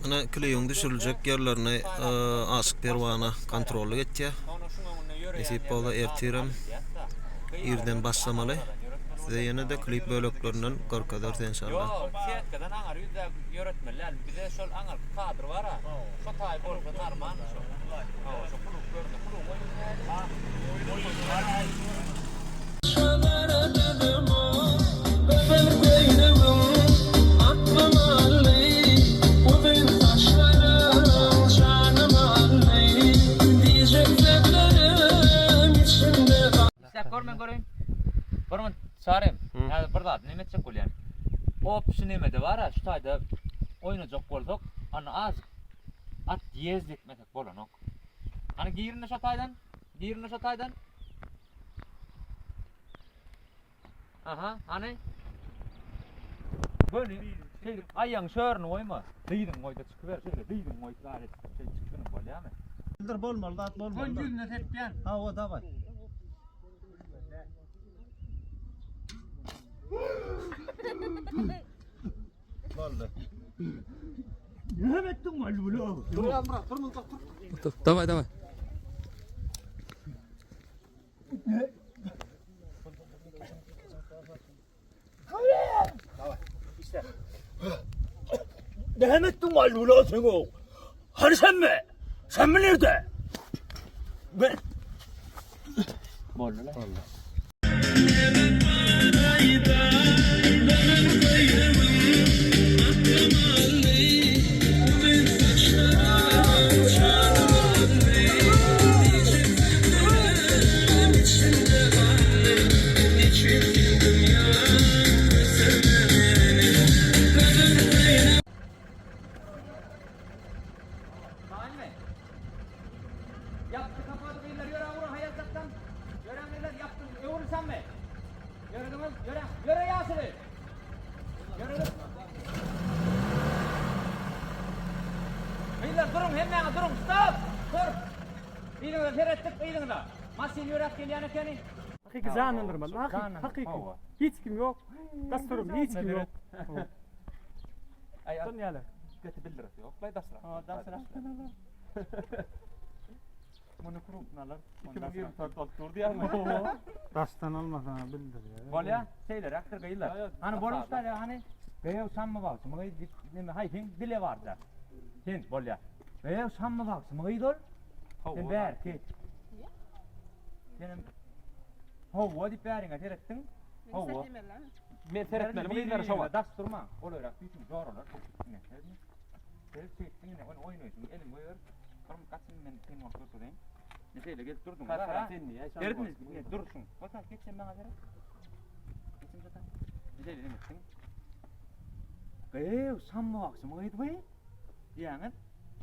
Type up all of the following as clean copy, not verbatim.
Ana kliyong düşürülecek yerlerine aşık pervana kontrolü geçe. Esip ola ertirem. İrden başlamalı. Size yine de klip bölüklerinden korkadar inşallah. Yo, siyetkadan aňar ýüzde ýöretmeler. Bize şol aňar kadr var ha. Şo taý bolsa narman şo. Şo kuluk gördi. Kuluk Görmen sarem. Yani burada neme çek bolýan. Opsiyon nemede var ha, şu taýda oýnajak bolsak, ana az at ýezdek metek bolanok. Ana giýirine şu taýdan. Aha, hani böyle şey ayağın şörünü oyma. Diýdim oyda çıkıver şöyle diýdim oyda şey çıkdyň bolýarmy? Bildir bolmaly, at bolmaly. Ön yüzüne tepýän. Ha, o davay. Boldy. Ne ettin var bunu? Dur ya, bırak, dur. Давай, давай. Ne ettin var bunu sen o? Hani sen mi? Sen mi nerede? Ben... Boldy lan. Yaptı kapadı beyler yöre vurun hayattan. Yöre beyler yaptı. Vurursan mı? Yöre demez. Yöre yasını. Yöre. Beyler durun hemen durun. Stop. Dur. İyiliğine terettik iyiliğine. Masin yöre geliyen ekeni. Hakiki zanlandırmalı. Hakiki. Hiç kim yok. Dasturum hiç kim yok. Ay Tanıyalar. götü bildirip yok. Bay dasra. Dasra. Bunu kurup nalar. 2024 oktur diye mi? Dastan olmadan bildir ya. Bolya şeyler aktır gayılar. Hani bolmuşlar ya hani beyo sanma baksın. Mıgı neme hayfin dile vardı. Sen bolya. Beyo sanma baksın. Mıgı dol. Sen ber ki. Senin hova di peringa terettin. Hova. Men teretmeli mıydılar şova? Dasturma. Olarak bütün zor olur. Ne? Teret çektin ne oynuyorsun. Elim koyuyor. Karım kaçın men senin vakti tutayım. Ne şeyle gelip durdun. Derdiniz ne durursun. Bakın geçen bana göre. Geçen zaten. Ne şeyle demiştin. Kayı sanma baksın. Mıydı bu? Diyanın.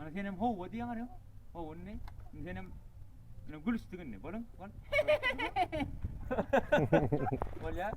Ana senin hova diyan arıyor. Hova ne? Senin gülüstüğün ne? Bolun. Bol ya.